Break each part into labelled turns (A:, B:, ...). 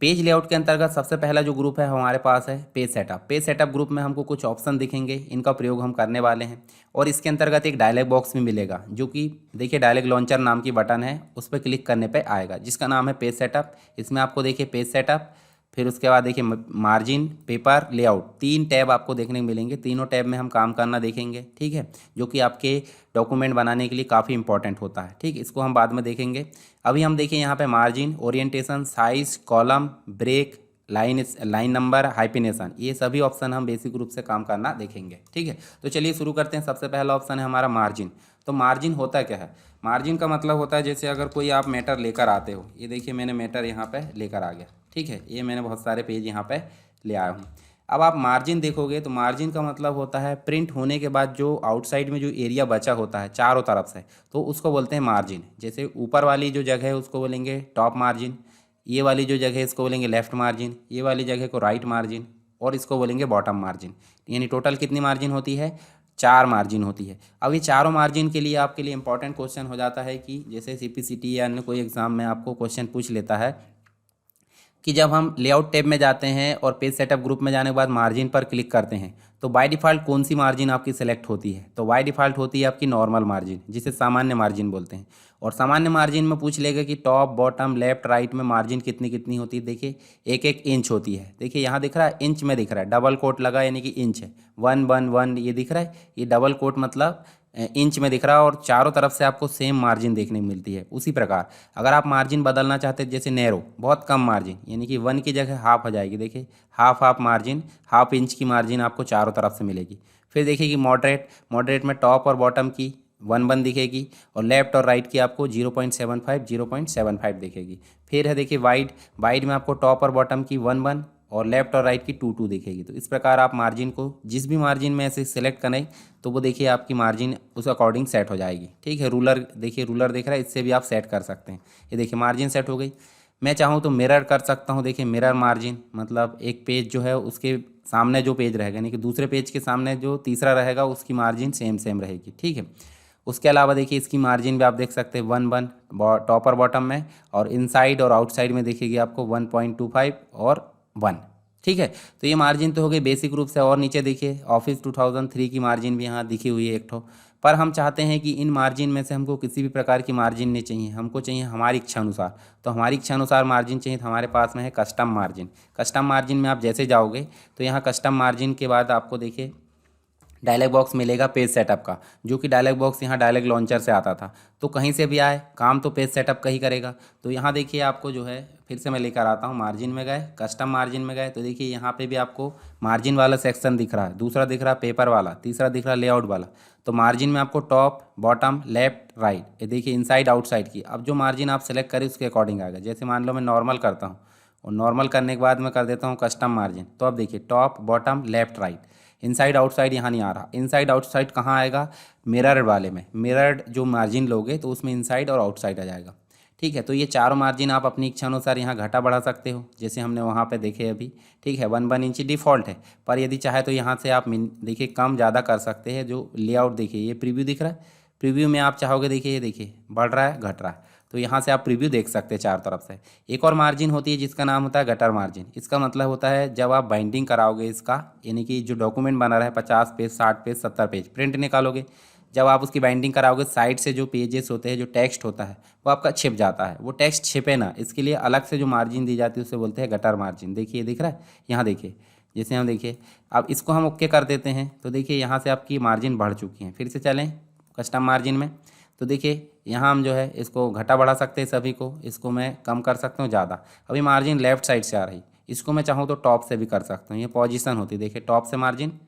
A: Page layout के अंतर्गत सबसे पहला जो ग्रुप है हमारे पास है page setup. Page setup group में हमको कुछ ऑप्शन दिखेंगे, इनका प्रयोग हम करने वाले हैं। और इसके अंतर्गत एक डायलॉग बॉक्स भी मिलेगा, जो कि देखिए डायलॉग लॉन्चर नाम की बटन है, उस पर क्लिक करने पे आएगा, जिसका नाम है पेज सेटअप। इसमें आपको देखिए पेज सेटअप, फिर उसके बाद देखिए मार्जिन, पेपर, लेआउट, 3 टैब आपको देखने को मिलेंगे। तीनों टैब में हम काम करना देखेंगे, ठीक है, जो कि आपके डॉक्यूमेंट बनाने के लिए काफ़ी इंपॉर्टेंट होता है। ठीक, इसको हम बाद में देखेंगे। अभी हम देखिए यहाँ पे margin, orientation, size, column, break, line number, hyphenation, ये सभी ऑप्शन हम बेसिक रूप से काम करना देखेंगे। ठीक है, तो चलिए शुरू करते हैं। सबसे पहला ऑप्शन है हमारा मार्जिन। तो मार्जिन होता क्या है? मार्जिन का मतलब होता है जैसे अगर कोई आप मैटर लेकर आते हो, ये देखिए मैंने मैटर यहाँ पे लेकर आ गया, ठीक है, ये मैंने बहुत सारे पेज यहाँ पे ले आया हूँ। अब आप मार्जिन देखोगे तो मार्जिन का मतलब होता है प्रिंट होने के बाद जो आउटसाइड में जो एरिया बचा होता है चारों तरफ से, तो उसको बोलते हैं मार्जिन। जैसे ऊपर वाली जो जगह है उसको बोलेंगे टॉप मार्जिन, ये वाली जो जगह है इसको बोलेंगे लेफ्ट मार्जिन, ये वाली जगह को राइट मार्जिन, और इसको बोलेंगे बॉटम मार्जिन। यानी टोटल कितनी मार्जिन होती है? 4 मार्जिन होती है। अब ये चारों मार्जिन के लिए आपके लिए इंपॉर्टेंट क्वेश्चन हो जाता है कि जैसे सीपीसीटी या अन्य कोई एग्जाम में आपको क्वेश्चन पूछ लेता है कि जब हम लेआउट टैब में जाते हैं और पेज सेटअप ग्रुप में जाने के बाद मार्जिन पर क्लिक करते हैं तो बाय डिफ़ॉल्ट कौन सी मार्जिन आपकी सेलेक्ट होती है? तो बाय डिफ़ॉल्ट होती है आपकी नॉर्मल मार्जिन, जिसे सामान्य मार्जिन बोलते हैं। और सामान्य मार्जिन में पूछ लेगा कि टॉप, बॉटम, लेफ्ट, राइट में मार्जिन कितनी कितनी होती है। देखिए 1-1 इंच होती है। देखिए यहाँ दिख रहा है इंच में दिख रहा है, डबल कोट लगा यानी कि इंच है। 1-1-1 ये दिख रहा है, ये डबल कोट मतलब इंच में दिख रहा है, और चारों तरफ से आपको सेम मार्जिन देखने को मिलती है। उसी प्रकार अगर आप मार्जिन बदलना चाहते हैं, जैसे नैरो, बहुत कम मार्जिन, यानी कि 1 की जगह हाफ आ जाएगी। देखिए हाफ मार्जिन, हाफ इंच की मार्जिन आपको चारों तरफ से मिलेगी। फिर देखिए कि मॉडरेट, मॉडरेट में टॉप और बॉटम की 1-1 दिखेगी, और लेफ्ट और राइट की आपको 0.75 दिखेगी। फिर है देखिए वाइड, वाइड में आपको टॉप और बॉटम की 1-1 और लेफ्ट और राइट की 2-2 दिखेगी। तो इस प्रकार आप मार्जिन को जिस भी मार्जिन में ऐसे सेलेक्ट करें तो वो देखिए आपकी मार्जिन उस अकॉर्डिंग सेट हो जाएगी। ठीक है, रूलर देखिए, रूलर दिख रहा है, इससे भी आप सेट कर सकते हैं। ये देखिए मार्जिन सेट हो गई। मैं चाहूँ तो मिरर कर सकता हूँ। देखिए मिरर मार्जिन मतलब एक पेज जो है उसके सामने जो पेज रहेगा, यानी कि दूसरे पेज के सामने जो तीसरा रहेगा उसकी मार्जिन सेम सेम रहेगी। ठीक है, उसके अलावा देखिए इसकी मार्जिन भी आप देख सकते हैं 1-1 टॉप और बॉटम में, और इनसाइड और आउटसाइड में देखिएगी आपको 1.25 और 1। ठीक है, तो ये मार्जिन तो हो गई बेसिक रूप से। और नीचे देखिए ऑफिस 2003 की मार्जिन भी यहाँ दिखी हुई है एक ठो। पर हम चाहते हैं कि इन मार्जिन में से हमको किसी भी प्रकार की मार्जिन नहीं चाहिए, हमको चाहिए हमारी इच्छा अनुसार। तो हमारी इच्छा अनुसार मार्जिन चाहिए तो हमारे पास में है कस्टम मार्जिन। कस्टम मार्जिन में आप जैसे जाओगे तो यहाँ कस्टम मार्जिन के बाद आपको देखिए डायलॉग बॉक्स मिलेगा पेज सेटअप का, जो कि डायलॉग बॉक्स यहाँ डायलॉग लॉन्चर से आता था। तो कहीं से भी आए काम तो पेज सेटअप का ही करेगा। तो यहाँ देखिए आपको जो है, फिर से मैं लेकर आता हूँ, मार्जिन में गए, कस्टम मार्जिन में गए, तो देखिए यहाँ पे भी आपको मार्जिन वाला सेक्शन दिख रहा है, दूसरा दिख रहा है पेपर वाला, तीसरा दिख रहा है लेआउट वाला। तो मार्जिन में आपको टॉप, बॉटम, लेफ्ट, राइट, ये देखिए इनसाइड आउटसाइड की। अब जो मार्जिन आप सेलेक्ट करें उसके अकॉर्डिंग आएगा। जैसे मान लो मैं नॉर्मल करता हूँ, और नॉर्मल करने के बाद मैं कर देता हूँ कस्टम मार्जिन, तो अब देखिए top, bottom, left, right, inside outside यहाँ नहीं आ रहा। इनसाइड आउटसाइड कहाँ आएगा? मिरर वाले में। मिरर जो मार्जिन लोगे तो उसमें इनसाइड और आउटसाइड आ जाएगा। ठीक है, तो ये चारों मार्जिन आप अपनी इच्छा अनुसार यहाँ घटा बढ़ा सकते हो, जैसे हमने वहाँ पे देखे अभी। ठीक है, 1-1 इंच डिफ़ॉल्ट है, पर यदि चाहे तो यहाँ से आप देखिए कम ज़्यादा कर सकते हैं। जो लेआउट देखिए ये प्रीव्यू दिख रहा है, प्रीव्यू में आप चाहोगे देखिए ये देखिए बढ़ रहा है घट रहा है, तो यहाँ से आप प्रीव्यू देख सकते हैं चारों तरफ से। एक और मार्जिन होती है जिसका नाम होता है गटर मार्जिन। इसका मतलब होता है जब आप बाइंडिंग कराओगे इसका, यानी कि जो डॉक्यूमेंट बना रहा है 50 पेज, 60 पेज, 70 पेज प्रिंट निकालोगे, जब आप उसकी बाइंडिंग कराओगे साइड से जो पेजेस होते हैं, जो टेक्स्ट होता है वो आपका छिप जाता है। वो टेक्स्ट छिपे ना, इसके लिए अलग से जो मार्जिन दी जाती है उसे बोलते हैं गटर मार्जिन। देखिए दिख रहा है, यहाँ देखिए, जैसे हम देखिए अब इसको हम ओके कर देते हैं तो देखिए यहाँ से आपकी मार्जिन बढ़ चुकी है। फिर से चलें कस्टम मार्जिन में, तो देखिए यहाँ हम जो है इसको घटा बढ़ा सकते हैं सभी को। इसको मैं कम कर सकता हूँ ज़्यादा। अभी मार्जिन लेफ्ट साइड से आ रही, इसको मैं चाहूँ तो टॉप से भी कर सकता हूँ। ये पोजीशन होती है, देखिए टॉप से मार्जिन,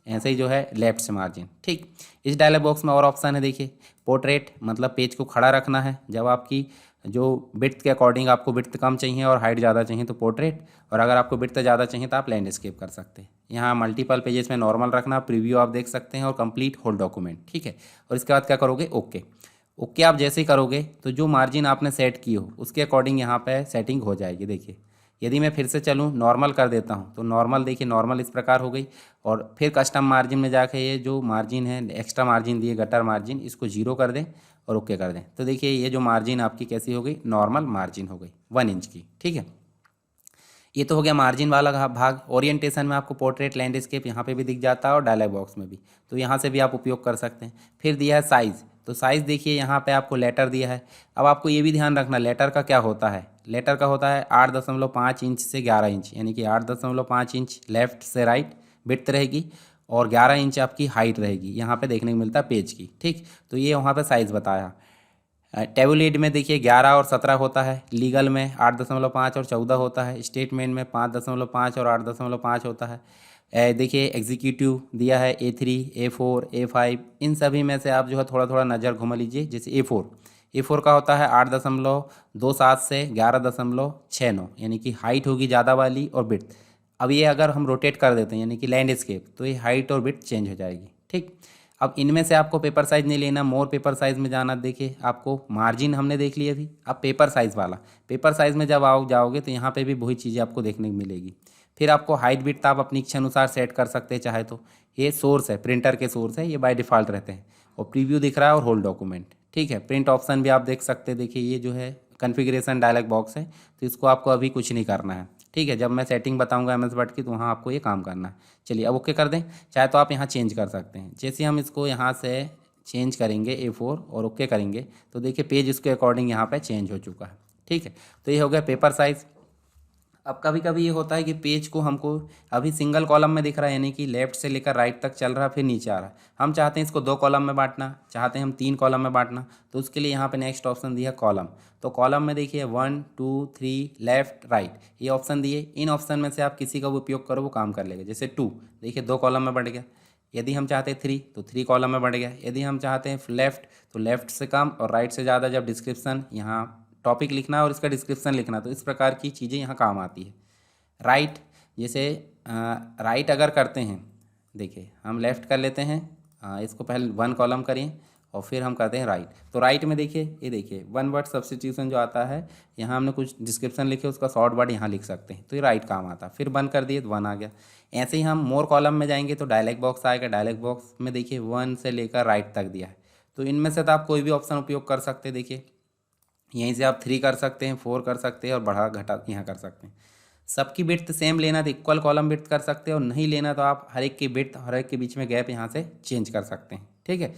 A: ऐसे ही जो है लेफ्ट से मार्जिन। ठीक, इस डायलॉग बॉक्स में और ऑप्शन है देखिए पोर्ट्रेट, मतलब पेज को खड़ा रखना है। जब आपकी जो विड्थ के अकॉर्डिंग आपको विड्थ कम चाहिए और हाइट ज़्यादा चाहिए तो पोर्ट्रेट, और अगर आपको विड्थ ज़्यादा चाहिए तो आप लैंडस्केप कर सकते हैं। यहाँ मल्टीपल पेजेस में नॉर्मल रखना, प्रीव्यू आप देख सकते हैं, और कंप्लीट होल डॉक्यूमेंट। ठीक है, और इसके बाद क्या करोगे? ओके। ओके आप जैसे ही करोगे तो जो मार्जिन आपने सेट की हो उसके अकॉर्डिंग यहाँ पे सेटिंग हो जाएगी। देखिए यदि मैं फिर से चलूँ नॉर्मल कर देता हूँ तो नॉर्मल देखिए, नॉर्मल इस प्रकार हो गई। और फिर कस्टम मार्जिन में जाके ये जो मार्जिन है एक्स्ट्रा मार्जिन दिए गटर मार्जिन, इसको 0 कर दें और ओके कर दें। तो देखिए ये जो मार्जिन आपकी कैसी हो गई? नॉर्मल मार्जिन हो गई 1 इंच की। ठीक है, ये तो हो गया मार्जिन वाला भाग। ओरिएंटेशन में आपको पोर्ट्रेट, लैंडस्केप यहाँ पे भी दिख जाता है और डायलॉग बॉक्स में भी, तो यहाँ से भी आप उपयोग कर सकते हैं। फिर दिया है साइज़, तो साइज़ देखिए यहाँ पे आपको लेटर दिया है। अब आपको ये भी ध्यान रखना लेटर का क्या होता है। लेटर का होता है 8.5 इंच से 11 इंच, यानी कि 8.5 इंच लेफ्ट से राइट विड्थ रहेगी और 11 इंच आपकी हाइट रहेगी, यहाँ पे देखने को मिलता है पेज की। ठीक, तो ये वहाँ पे साइज़ बताया। टेबुलेट में देखिए 11 और 17 होता है, लीगल में 8.5 और 14 होता है, स्टेटमेंट में 5.5 और 8.5 होता है। देखिए एग्जीक्यूटिव दिया है A3, A4, A5, इन सभी में से आप जो है थोड़ा थोड़ा नज़र घुमा लीजिए। जैसे A4 का होता है 8.27 से 11.69, यानी कि हाइट होगी ज़्यादा वाली और विड्थ। अब ये अगर हम रोटेट कर देते हैं यानी कि लैंडस्केप, तो ये हाइट और विड्थ चेंज हो जाएगी। ठीक, अब इनमें से आपको पेपर साइज़ नहीं लेना, मोर पेपर साइज़ में जाना। देखिए आपको मार्जिन हमने देख लिया अभी, अब पेपर साइज़ वाला। पेपर साइज़ में जब जाओगे तो यहाँ पे भी वही चीज़ें आपको देखने को मिलेगी। फिर आपको हाइट विड्थ आप अपनी इच्छा अनुसार सेट कर सकते हैं चाहे तो। ये सोर्स है, प्रिंटर के सोर्स है, ये बाय डिफ़ॉल्ट रहते हैं। और प्रीव्यू दिख रहा है और होल्ड डॉक्यूमेंट। ठीक है, प्रिंट ऑप्शन भी आप देख सकते हैं। देखिए ये जो है कॉन्फ़िगरेशन डायलॉग बॉक्स है, तो इसको आपको अभी कुछ नहीं करना है। ठीक है, जब मैं सेटिंग बताऊंगा MS वर्ड की तो वहाँ आपको ये काम करना है। चलिए अब ओके कर दें, चाहे तो आप यहाँ चेंज कर सकते हैं। जैसे हम इसको यहाँ से चेंज करेंगे A4 और ओके करेंगे तो देखिए पेज इसके अकॉर्डिंग यहाँ पे चेंज हो चुका है। ठीक है, तो ये हो गया पेपर साइज़। अब कभी कभी ये होता है कि पेज को हमको अभी सिंगल कॉलम में दिख रहा है, यानी कि लेफ्ट से लेकर राइट तक चल रहा है फिर नीचे आ रहा है। हम चाहते हैं इसको 2 कॉलम में बांटना, चाहते हैं हम 3 कॉलम में बांटना, तो उसके लिए यहाँ पे नेक्स्ट ऑप्शन दिया कॉलम। तो कॉलम में देखिए 1 2 3 लेफ्ट राइट ये ऑप्शन दिए। इन ऑप्शन में से आप किसी का उपयोग करो वो काम कर लेगा। जैसे 2 देखिए 2 कॉलम में बढ़ गया, यदि हम चाहते हैं 3 तो 3 कॉलम में बढ़ गया, यदि हम चाहते हैं लेफ्ट तो लेफ्ट से कम और राइट से ज़्यादा। जब डिस्क्रिप्शन यहाँ टॉपिक लिखना है और इसका डिस्क्रिप्शन लिखना, तो इस प्रकार की चीज़ें यहाँ काम आती है। राइट, जैसे राइट अगर करते हैं, देखिए हम लेफ़्ट कर लेते हैं, इसको पहले 1 कॉलम करें और फिर हम करते हैं राइट। तो राइट में देखिए ये देखिए 1 वर्ड सब्स्टिट्यूशन जो आता है, यहाँ हमने कुछ डिस्क्रिप्शन लिखे उसका शॉर्ट वर्ड यहाँ लिख सकते हैं, तो ये राइट काम आता है। फिर बंद कर दिए तो 1 आ गया। ऐसे ही हम मोर कॉलम में जाएंगे तो डायलॉग बॉक्स आएगा। डायलॉग बॉक्स में देखिए 1 से लेकर राइट तक दिया है, तो इनमें से तो आप कोई भी ऑप्शन उपयोग कर सकते हैं। देखिए यहीं से आप 3 कर सकते हैं, 4 कर सकते हैं और बढ़ा घटा यहाँ कर सकते हैं। सबकी विड्थ सेम लेना तो इक्वल कॉलम विड्थ कर सकते हैं, और नहीं लेना तो आप हर एक की विड्थ, हर एक के बीच में गैप यहाँ से चेंज कर सकते हैं। ठीक है,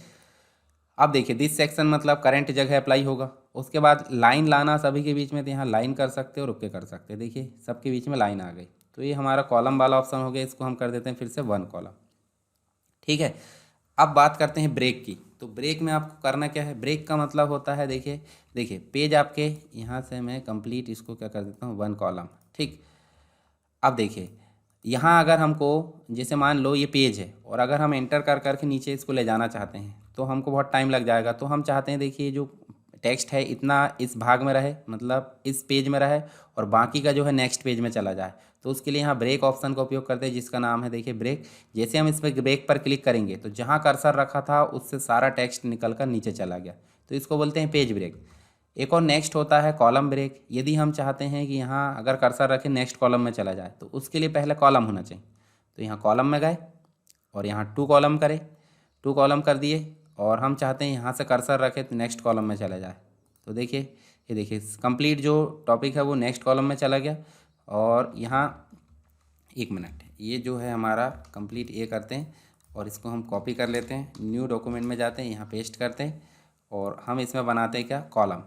A: अब देखिए दिस सेक्शन मतलब करंट जगह अप्लाई होगा। उसके बाद लाइन लाना सभी के बीच में, तो यहाँ लाइन कर सकते हैं और ओके कर सकते हैं। देखिए सबके बीच में लाइन आ गई, तो ये हमारा कॉलम वाला ऑप्शन हो गया। इसको हम कर देते हैं फिर से 1 कॉलम। ठीक है, अब बात करते हैं ब्रेक की। तो ब्रेक में आपको करना क्या है, ब्रेक का मतलब होता है देखिए देखिए पेज आपके यहाँ से मैं कंप्लीट इसको क्या कर देता हूँ 1 कॉलम। ठीक, अब देखिए यहाँ अगर हमको जैसे मान लो ये पेज है और अगर हम एंटर कर करके नीचे इसको ले जाना चाहते हैं तो हमको बहुत टाइम लग जाएगा। तो हम चाहते हैं देखिए जो टेक्स्ट है इतना इस भाग में रहे, मतलब इस पेज में रहे, और बाकी का जो है नेक्स्ट पेज में चला जाए। तो उसके लिए यहाँ ब्रेक ऑप्शन का उपयोग करते हैं जिसका नाम है देखिए ब्रेक। जैसे हम इस पर ब्रेक पर क्लिक करेंगे तो जहाँ कर्सर रखा था उससे सारा टेक्स्ट निकल कर नीचे चला गया, तो इसको बोलते हैं पेज ब्रेक। एक और नेक्स्ट होता है कॉलम ब्रेक। यदि हम चाहते हैं कि यहाँ अगर कर्सर रखें नेक्स्ट कॉलम में चला जाए तो उसके लिए पहले कॉलम होना चाहिए। तो यहाँ कॉलम में गए और यहाँ 2 कॉलम करें, 2 कॉलम कर दिए, और हम चाहते हैं यहाँ से कर्सर रखें तो नेक्स्ट कॉलम में चला जाए। तो देखिए ये देखिए कंप्लीट जो टॉपिक है वो नेक्स्ट कॉलम में चला गया। और यहाँ 1 मिनट, ये जो है हमारा कंप्लीट ये करते हैं और इसको हम कॉपी कर लेते हैं, न्यू डॉक्यूमेंट में जाते हैं, यहाँ पेस्ट करते हैं और हम इसमें बनाते हैं क्या कॉलम।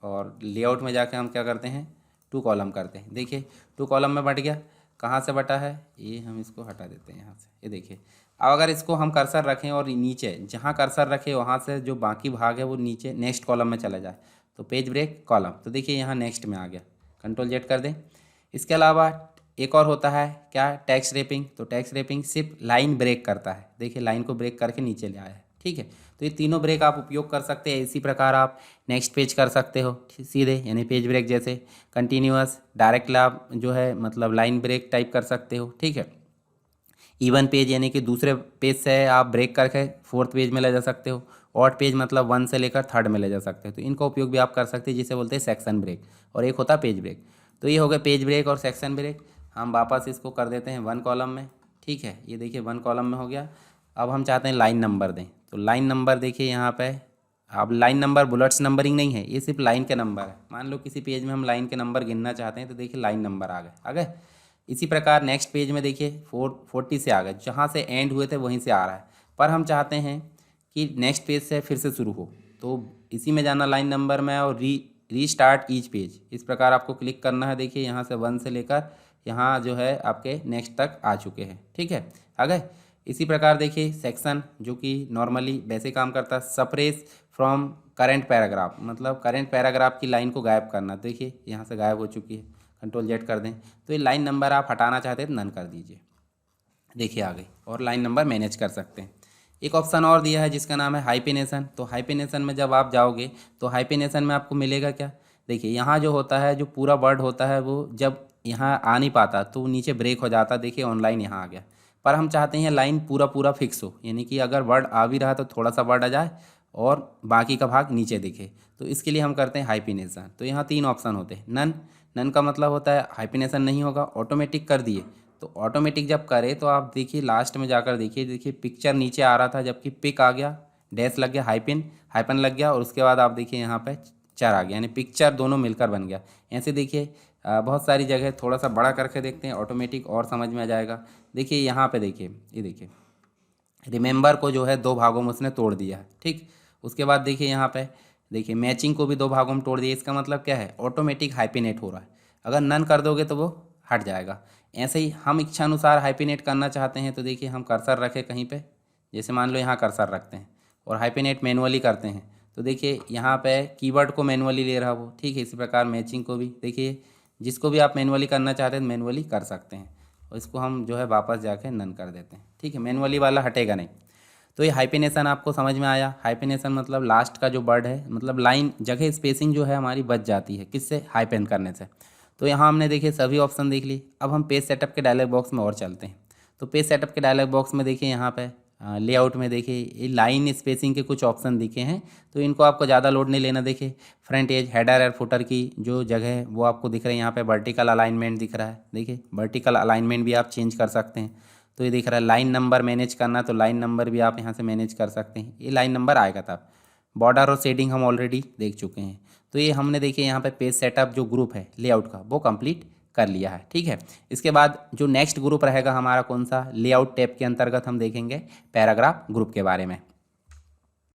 A: और लेआउट में जाके हम क्या करते हैं 2 कॉलम करते हैं। देखिए 2 कॉलम में बट गया। कहाँ से बटा है, ये हम इसको हटा देते हैं यहाँ से। ये देखिए अब अगर इसको हम कर्सर रखें और नीचे जहाँ कर्सर रखे वहाँ से जो बाकी भाग है वो नीचे नेक्स्ट कॉलम में चला जाए तो पेज ब्रेक कॉलम। तो देखिए यहाँ नेक्स्ट में आ गया, Ctrl Z कर दें। इसके अलावा एक और होता है क्या, टैक्स रैपिंग। तो टैक्स रैपिंग सिर्फ लाइन ब्रेक करता है। देखिए लाइन को ब्रेक करके नीचे ले आया है। ठीक है, तो ये तीनों ब्रेक आप उपयोग कर सकते हैं। इसी प्रकार आप नेक्स्ट पेज कर सकते हो सीधे, यानी पेज ब्रेक जैसे कंटिन्यूअस डायरेक्ट लाभ जो है मतलब लाइन ब्रेक टाइप कर सकते हो। ठीक है, इवन पेज यानी कि दूसरे पेज से आप ब्रेक करके 4th पेज में ले जा सकते हो। ऑड पेज मतलब 1 से लेकर 3rd में ले जा सकते हो। तो इनका उपयोग भी आप कर सकते हैं जिसे बोलते हैं सेक्शन ब्रेक, और एक होता है पेज ब्रेक। तो ये हो गया पेज ब्रेक और सेक्शन ब्रेक। हम वापस इसको कर देते हैं 1 कॉलम में। ठीक है, ये देखिए 1 कॉलम में हो गया। अब हम चाहते हैं लाइन नंबर दें, तो लाइन नंबर देखिए यहाँ पे। अब लाइन नंबर बुलेट्स नंबरिंग नहीं है, ये सिर्फ लाइन के नंबर है। मान लो किसी पेज में हम लाइन के नंबर गिनना चाहते हैं तो देखिए लाइन नंबर आ गए। इसी प्रकार नेक्स्ट पेज में देखिए 440 से आ गए, जहाँ से एंड हुए थे वहीं से आ रहा है, पर हम चाहते हैं कि नेक्स्ट पेज से फिर से शुरू हो, तो इसी में जाना लाइन नंबर में और रीस्टार्ट ईच पेज, इस प्रकार आपको क्लिक करना है। देखिए यहाँ से 1 से लेकर यहाँ जो है आपके नेक्स्ट तक आ चुके हैं, ठीक है, आ गए। इसी प्रकार देखिए सेक्शन जो कि नॉर्मली वैसे काम करता है, सप्रेस फ्रॉम करेंट पैराग्राफ, मतलब करेंट पैराग्राफ की लाइन को गायब करना। देखिए यहाँ से गायब हो चुकी है, कंट्रोल जेड कर दें, तो ये लाइन नंबर आप हटाना चाहते हैं तो नन कर दीजिए, देखिए आ गई, और लाइन नंबर मैनेज कर सकते हैं। एक ऑप्शन और दिया है जिसका नाम है हाइपिनेशन। तो हाइपिनेशन में जब आप जाओगे तो हाइपिनेशन में आपको मिलेगा क्या, देखिए यहाँ जो होता है, जो पूरा वर्ड होता है वो जब यहाँ आ नहीं पाता तो नीचे ब्रेक हो जाता, देखिए ऑनलाइन यहाँ आ गया, पर हम चाहते हैं लाइन पूरा पूरा फिक्स हो, यानी कि अगर वर्ड आ भी रहा तो थोड़ा सा वर्ड आ जाए और बाकी का भाग नीचे दिखे, तो इसके लिए हम करते हैं हाइपिनेशन। तो यहाँ 3 ऑप्शन होते हैं। नन का मतलब होता है हाइपिनेशन नहीं होगा, ऑटोमेटिक कर दिए, तो ऑटोमेटिक जब करे तो आप देखिए लास्ट में जाकर देखिए पिक्चर नीचे आ रहा था, जबकि पिक आ गया, डैश लग गया, हाइपन लग गया, और उसके बाद आप देखिए यहाँ पे चर आ गया, यानी पिक्चर दोनों मिलकर बन गया। ऐसे देखिए बहुत सारी जगह, थोड़ा सा बड़ा करके देखते हैं ऑटोमेटिक और समझ में आ जाएगा। देखिए यहाँ पे देखिए, ये देखिए रिमेंबर को जो है 2 भागों में उसने तोड़ दिया है, ठीक। उसके बाद देखिए यहाँ पे देखिए मैचिंग को भी 2 भागों में तोड़ दिया, इसका मतलब क्या है, ऑटोमेटिक हाइपिनेट हो रहा है। अगर नन कर दोगे तो वो हट जाएगा। ऐसे ही हम इच्छानुसार हाइपिनेट करना चाहते हैं तो देखिए हम कर्सर रखें कहीं पे, जैसे मान लो यहाँ कर्सर रखते हैं और हाइपिनेट मैनुअली करते हैं, तो देखिए यहाँ पे कीवर्ड को मैनुअली ले रहा वो, ठीक है। इसी प्रकार मैचिंग को भी देखिए, जिसको भी आप मैनुअली करना चाहते हैं मैनुअली कर सकते हैं, और इसको हम जो है वापस जाके नन कर देते हैं, ठीक है, मैनुअली वाला हटेगा नहीं। तो ये हाइपिनेशन आपको समझ में आया। हाइपिनेशन मतलब लास्ट का जो वर्ड है, मतलब लाइन जगह स्पेसिंग जो है हमारी बच जाती है, किससे, हाइपेन करने से। तो यहाँ हमने देखिए सभी ऑप्शन देख ली। अब हम पेज सेटअप के डायलॉग बॉक्स में और चलते हैं। तो पेज सेटअप के डायलॉग बॉक्स में देखिए यहाँ पे लेआउट में देखिए ये लाइन स्पेसिंग के कुछ ऑप्शन दिखे हैं, तो इनको आपको ज़्यादा लोड नहीं लेना। देखिए फ्रंट एज, हेडर और फुटर की जो जगह है वो आपको दिख रही है, यहाँ पे वर्टिकल अलाइनमेंट दिख रहा है, देखिए वर्टिकल अलाइनमेंट भी आप चेंज कर सकते हैं। तो ये दिख रहा है लाइन नंबर मैनेज करना, तो लाइन नंबर भी आप यहाँ से मैनेज कर सकते हैं, ये लाइन नंबर आएगा तब। बॉर्डर और शेडिंग हम ऑलरेडी देख चुके हैं। तो ये हमने देखिए यहाँ पे पेज सेटअप जो ग्रुप है लेआउट का वो कंप्लीट कर लिया है, ठीक है। इसके बाद जो नेक्स्ट ग्रुप रहेगा हमारा कौन सा, लेआउट टैब के अंतर्गत हम देखेंगे पैराग्राफ ग्रुप के बारे में।